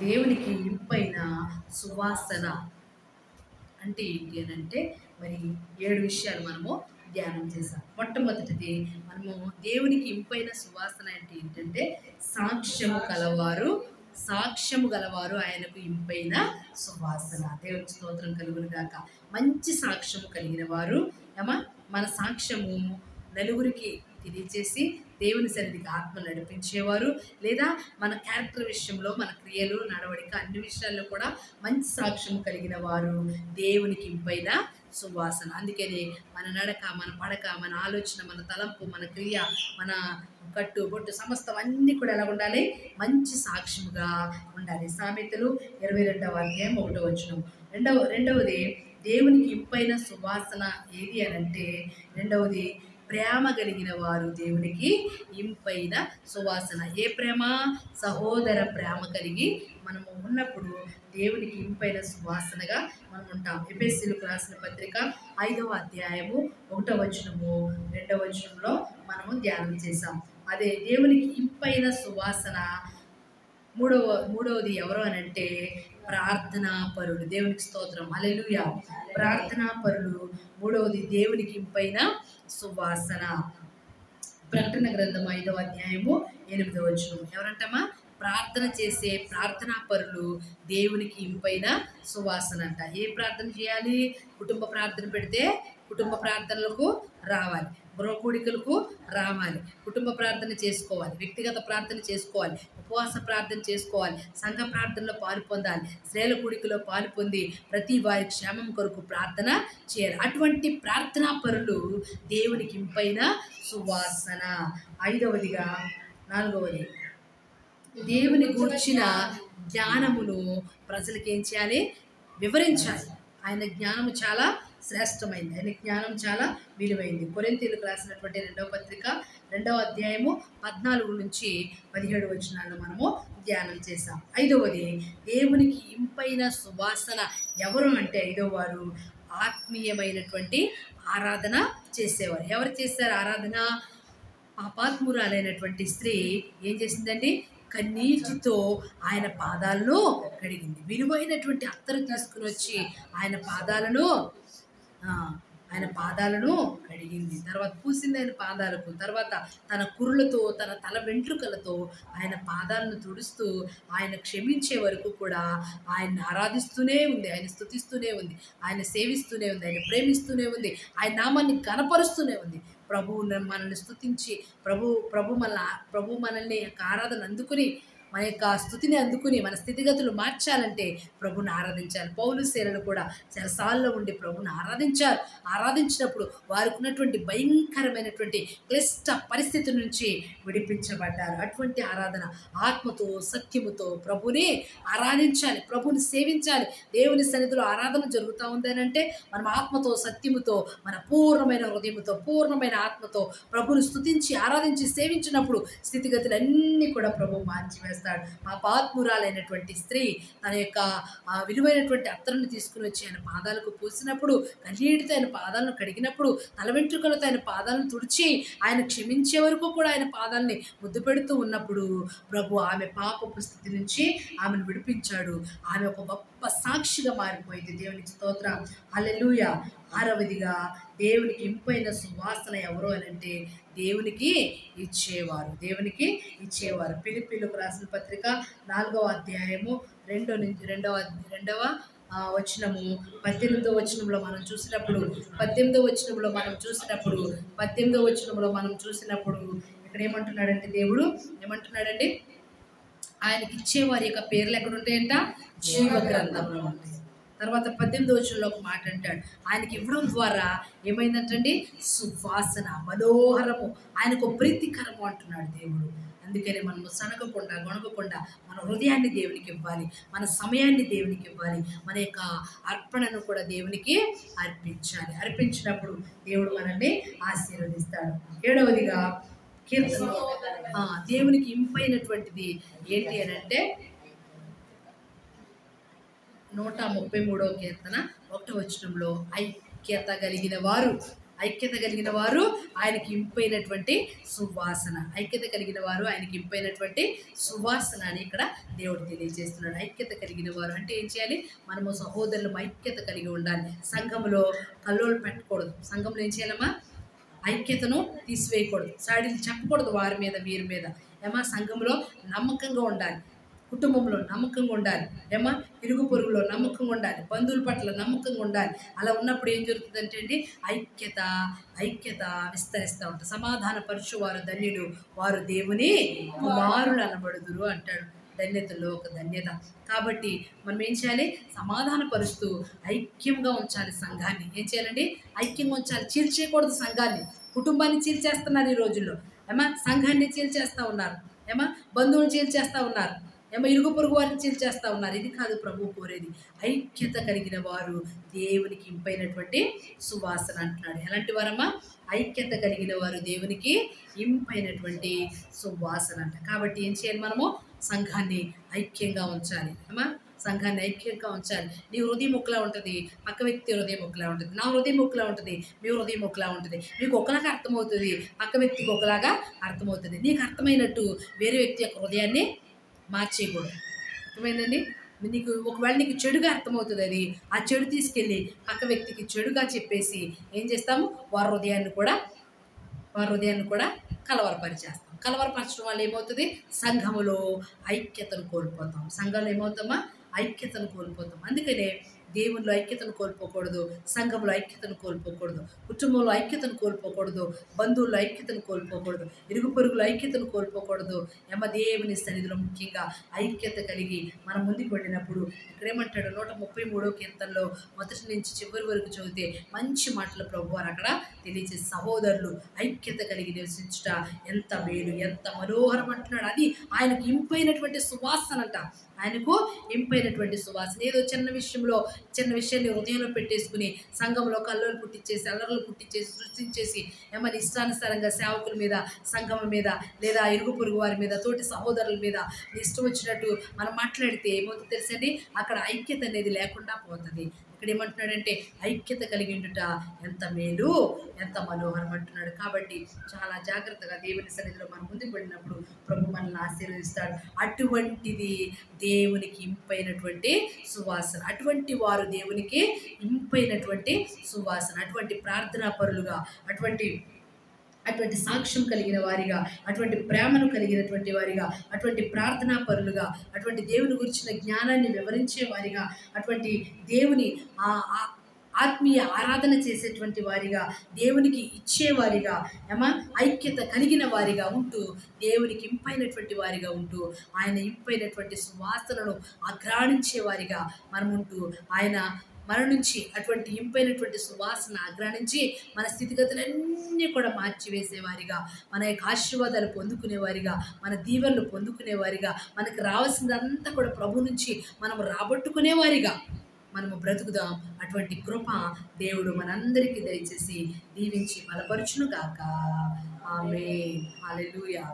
దేవునికి ఇంపైన సువాసన అంటే ఏంటి అని అంటే మరి 7 విషయాలు మనము ధ్యానం చేసాం. మొట్టమొదటిది మనము దేవునికి ఇంపైన సువాసన అంటే ఏంటంటే సాక్ష్యము గలవారు ఆయనకు ఇంపైన సువాసన. దేవునికి స్తోత్రం కలుగును గాక. మంచి సాక్ష్యము కలిగిన వారు మన సాక్ష్యము నలుగురికి తెలియచేసి దేవుని సన్నిధికి ఆత్మ నడిపించేవారు, లేదా మన క్యారెక్టర్ విషయంలో మన క్రియలు నడవడిక అన్ని విషయాల్లో కూడా మంచి సాక్ష్యం కలిగిన వారు దేవునికి ఇంపైన సువాసన. అందుకని మన నడక, మన పడక, మన ఆలోచన, మన తలంపు, మన క్రియ, మన కట్టు బొట్టు సమస్తం అన్నీ కూడా ఎలా ఉండాలి? మంచి సాక్ష్యముగా ఉండాలి. సామెతలు 22వ అధ్యాయం 1వ వచనం. రెండవది దేవునికి ఇంపైన సువాసన ఏది అని అంటే, రెండవది ప్రేమ కలిగిన వారు దేవునికి ఇంపైన సువాసన. ఏ ప్రేమ? సహోదర ప్రేమ కలిగి మనము ఉన్నప్పుడు దేవునికి ఇంపైన సువాసనగా మనం ఉంటాం. ఎఫెసీయులకు రాసిన పత్రిక 5వ అధ్యాయము 1వ వచనము 2వ వచనంలో మనము ధ్యానం చేసాం. అదే దేవునికి ఇంపైన సువాసన. మూడవది ఎవరు అని అంటే ప్రార్థనా పరులు. దేవునికి స్తోత్రం, హల్లెలూయా. ప్రార్థనా పరులు మూడవది దేవునికి ఇంపైన సువాసన. ప్రకటన గ్రంథం 5వ అధ్యాయము 8వ వచనం. ఎవరంటమ్మా? ప్రార్థన చేసే ప్రార్థనా పరులు దేవునికి ఇంపైన సువాసన అంట. ఏ ప్రార్థన చేయాలి? కుటుంబ ప్రార్థన పెడితే కుటుంబ ప్రార్థనలకు రావాలి, గృహకూడికలకు రావాలి, కుటుంబ ప్రార్థన చేసుకోవాలి, వ్యక్తిగత ప్రార్థన చేసుకోవాలి, ఉపవాస ప్రార్థన చేసుకోవాలి, సంఘ ప్రార్థనలో పాలు పొందాలి, స్త్రీల కూడికలో పాలు పొంది ప్రతి వారి క్షేమం కొరకు ప్రార్థన చేయాలి. అటువంటి ప్రార్థనా పరులు దేవునికి ఇంపైన సువాసన. నాలుగవది దేవుని గూర్చిన జ్ఞానమును ప్రజలకు ఏం చేయాలి? వివరించాలి. ఆయన జ్ఞానము చాలా శ్రేష్టమైంది, ఆయన జ్ఞానం చాలా విలువైంది. కొరింథీయులకు రాసినటువంటి 2వ పత్రిక 2వ అధ్యాయము 14 నుంచి 17 వచనాలను మనము ధ్యానం చేసాం. ఐదవది దేవునికి ఇంపైన సువాసన ఎవరు అంటే, ఐదవ వారు ఆత్మీయమైనటువంటి ఆరాధన చేసేవారు. ఎవరు చేశారు ఆరాధన? పాపాత్మురాలైనటువంటి స్త్రీ ఏం చేసిందండి? కన్నీటితో ఆయన పాదాలను కడిగింది. విలువైనటువంటి అత్తరు తీసుకుని వచ్చి ఆయన పాదాలను కడిగింది. తర్వాత పూసింది ఆయన పాదాలకు. తర్వాత తన కురులతో, తన తల వెంట్రుకలతో ఆయన పాదాలను తుడుస్తూ ఆయన క్షమించే వరకు కూడా ఆయన్ని ఆరాధిస్తూనే ఉంది, ఆయన స్తుతిస్తూనే ఉంది, ఆయన సేవిస్తూనే ఉంది, ఆయన ప్రేమిస్తూనే ఉంది, ఆయన నామాన్ని కనపరుస్తూనే ఉంది. ప్రభువు మనల్ని స్తుతించి ప్రభు మనల్ని ఆరాధన అందుకుని, మన యొక్క స్థుతిని అందుకుని మన స్థితిగతులు మార్చాలంటే ప్రభుని ఆరాధించాలి. పౌలు శీలలు కూడా చెరసాల్లో ఉండి ప్రభుని ఆరాధించినప్పుడు వారికి ఉన్నటువంటి భయంకరమైనటువంటి క్లిష్ట పరిస్థితి నుంచి విడిపించబడ్డారు. అటువంటి ఆరాధన ఆత్మతో సత్యముతో ప్రభుని ఆరాధించాలి, ప్రభుని సేవించాలి. దేవుని సన్నిధిలో ఆరాధన జరుగుతూ ఉందనంటే మనం ఆత్మతో సత్యముతో మన పూర్ణమైన హృదయముతో పూర్ణమైన ఆత్మతో ప్రభుని స్తుతించి ఆరాధించి సేవించినప్పుడు స్థితిగతులన్నీ కూడా ప్రభు మార్చివేస్తారు. పాపాత్మురాలైనటువంటి స్త్రీ తన యొక్క విలువైనటువంటి అత్తరుని తీసుకుని వచ్చి ఆయన పాదాలకు పూసినప్పుడు, కన్నీటితో ఆయన పాదాలను కడిగినప్పుడు, తల వెంట్రుకలతో ఆయన పాదాలను తుడిచి ఆయన క్షమించే వరకు కూడా ఆయన పాదాలని ముద్దు పెడుతూ ఉన్నప్పుడు ప్రభు ఆమె పాపపు స్థితి నుంచి ఆమెను విడిపించాడు. ఆమె ఒక గొప్ప సాక్షిగా మారిపోయింది. దేవునికి స్తోత్రం, హల్లెలూయా. ఆరవదిగా దేవునికి ఇంపైన సువాసన ఎవరు అని అంటే దేవునికి ఇచ్చేవారు. ఫిలిప్పీయులకు రాసిన పత్రిక 4వ అధ్యాయము 2వ వచనము 18వ వచనంలో మనం చూసినప్పుడు ఇక్కడ ఏమంటున్నాడంటే, దేవుడు ఏమంటున్నాడండి? ఆయనకి ఇచ్చేవారి యొక్క పేర్లు ఎక్కడ ఉంటాయంట? జీవ గ్రంథంలో ఉంటాయి. తర్వాత 18వ వచనంలో ఒక మాట అంటాడు, ఆయనకి ఇవ్వడం ద్వారా ఏమైందంటండి? సువాసన, మనోహరము, ఆయనకు ప్రీతికరము అంటున్నాడు దేవుడు. అందుకని మనము సనగకుండా గొణగకుండా మన హృదయాన్ని దేవునికి ఇవ్వాలి, మన సమయాన్ని దేవునికి ఇవ్వాలి, మన యొక్క అర్పణను కూడా దేవునికి అర్పించినప్పుడు దేవుడు మనల్ని ఆశీర్వదిస్తాడు. ఏడవదిగా దేవునికి ఇంపైనటువంటిది ఏంటి అని అంటే 133వ కీర్తన 1వ వచనంలో ఐక్యత కలిగిన వారు ఐక్యత కలిగిన వారు ఆయనకి ఇంపైనటువంటి సువాసన. ఐక్యత కలిగిన వారు ఆయనకి ఇంపైనటువంటి సువాసన అని ఇక్కడ దేవుడు తెలియజేస్తున్నాడు. ఐక్యత కలిగిన వారు అంటే ఏం చేయాలి? మనము సహోదరులు ఐక్యత కలిగి ఉండాలి. సంఘంలో కల్లోలు పెట్టకూడదు. సంఘంలో ఏం చేయాలమ్మా? ఐక్యతను తీసివేయకూడదు. సాడీలు చెప్పకూడదు వారి మీద వీరి మీద. సంఘంలో నమ్మకంగా ఉండాలి. కుటుంబంలో నమ్మకంగా ఉండాలి. ఇరుగు పొరుగులో నమ్మకంగా ఉండాలి. బంధువుల పట్ల నమ్మకంగా ఉండాలి. అలా ఉన్నప్పుడు ఏం జరుగుతుందంటే అండి, ఐక్యత విస్తరిస్తూ ఉంటుంది. సమాధాన పరుచువారు ధన్యులు, వారు దేవుని కుమారులు అనబడుదురు అంటాడు. ధన్యతలో ఒక ధన్యత. కాబట్టి మనం ఏం చేయాలి? సమాధాన పరుస్తూ ఐక్యంగా ఉంచాలి సంఘాన్ని. ఏం చేయాలండి? ఐక్యంగా ఉంచాలి. చీల్చేయకూడదు సంఘాన్ని. కుటుంబాన్ని చీల్చేస్తున్నారు ఈ రోజుల్లో. సంఘాన్ని చీల్చేస్తూ ఉన్నారు. బంధువులు చీల్చేస్తూ ఉన్నారు. ఇరుగు పొరుగు వారిని చీల్చేస్తూ ఉన్నారు. ఇది కాదు ప్రభువు కోరేది. ఐక్యత కలిగిన వారు దేవునికి ఇంపైనటువంటి సువాసన అంటున్నాడు. ఎలాంటి వారమ్మా? ఐక్యత కలిగిన వారు దేవునికి ఇంపైనటువంటి సువాసన అంట. కాబట్టి ఏం చేయాలి? మనము సంఘాన్ని ఐక్యంగా ఉంచాలి. సంఘాన్ని ఐక్యంగా ఉంచాలి. నీ హృదయం ఒకలా ఉంటుంది, పక్క వ్యక్తి హృదయం ఒకలా ఉంటుంది. నా హృదయం ఒకలా ఉంటుంది, మీ హృదయం ఒకలా ఉంటుంది. మీకు ఒకలాగా అర్థమవుతుంది, పక్క వ్యక్తికి ఒకలాగా అర్థమవుతుంది. నీకు అర్థమైనట్టు వేరే వ్యక్తి యొక్క హృదయాన్ని మార్చేయకూడదు. అర్థమైందండి? ఒకవేళ నీకు చెడుగా అర్థమవుతుంది, అది ఆ చెడు తీసుకెళ్ళి పక్క వ్యక్తికి చెడుగా చెప్పేసి ఏం చేస్తాము? వారి హృదయాన్ని కూడా కలవరపరిచేస్తాం. కలవరపరచడం వల్ల ఏమవుతుంది? సంఘములో ఐక్యతను కోల్పోతాం. సంఘంలో ఏమవుతామా? ఐక్యతను కోల్పోతాం. అందుకనే దేవునిలో ఐక్యతను కోల్పోకూడదు, సంఘంలో ఐక్యతను కోల్పోకూడదు, కుటుంబంలో ఐక్యతను కోల్పోకూడదు, బంధువుల్లో ఐక్యతను కోల్పోకూడదు, ఇరుగు పొరుగులో ఐక్యతను కోల్పోకూడదు. దేవుని సన్నిధిలో ముఖ్యంగా ఐక్యత కలిగి మనం ముందుకు వెళ్ళినప్పుడు ఇక్కడేమంటాడు? 133వ కీర్తనలో మొదటి నుంచి చివరి వరకు చదివితే మంచి మాటలు ప్రభువారు అక్కడ తెలియజేసి, సహోదరులు ఐక్యత కలిగి నివసించుట ఎంత మేలు, ఎంత మనోహరం అంటున్నాడు. అది ఆయనకు ఇంపైనటువంటి సువాసన అంట. ఆయనకు ఇంపైనటువంటి సువాసన. ఏదో చిన్న విషయాన్ని హృదయంలో పెట్టేసుకుని సంఘంలో కల్లోలు పుట్టించేసి, అల్లర్లు పుట్టించేసి, సృష్టించేసి ఇష్టానుసారంగా సేవకుల మీద, సంఘం మీద, లేదా ఇరుగు పొరుగు వారి మీద, తోటి సహోదరుల మీద ఇష్టం వచ్చినట్టు మనం మాట్లాడితే ఏమవుతుందో తెలుసండి? అక్కడ ఐక్యత అనేది లేకుండా పోతుంది. ఇక్కడ ఏమంటున్నాడంటే ఐక్యత కలిగి ఉండుట ఎంత మేలు, ఎంత మనోహరం అంటున్నాడు. కాబట్టి చాలా జాగ్రత్తగా దేవుని సన్నిధిలో మనం ముందుకు వెళ్ళినప్పుడు ప్రభు మనల్ని ఆశీర్వదిస్తాడు. అటువంటిది దేవునికి ఇంపైనటువంటి సువాసన. అటువంటి వారు దేవునికి ఇంపైనటువంటి సువాసన. అటువంటి ప్రార్థనా పరులుగా, అటువంటి సాక్ష్యం కలిగిన వారిగా, అటువంటి ప్రేమను కలిగినటువంటి వారిగా, అటువంటి ప్రార్థనా పరులుగా, అటువంటి దేవుని గురించిన జ్ఞానాన్ని వివరించే వారిగా, అటువంటి దేవుని ఆత్మీయ ఆరాధన చేసేటువంటి వారిగా, దేవునికి ఇచ్చేవారిగా, ఐక్యత కలిగిన వారిగా ఉంటూ, దేవునికి ఇంపైనటువంటి వారిగా ఉంటూ, ఆయన ఇంపైనటువంటి సువాసనను అఘ్రాణించే వారిగా మనం ఉంటూ, ఆయన మన నుంచి అటువంటి ఇంపైనటువంటి సువాసన అగ్రాణించి మన స్థితిగతులన్నీ కూడా మార్చివేసేవారిగా, మన యొక్క ఆశీర్వాదాలు పొందుకునేవారిగా, మన దీవెనలు పొందుకునేవారిగా, మనకు రావాల్సిందంతా కూడా ప్రభు నుంచి మనం రాబట్టుకునేవారిగా మనము బ్రతుకుదాం. అటువంటి కృప దేవుడు మనందరికీ దయచేసి దీవించి బలపరచును గాక. ఆమేన్. హల్లెలూయా.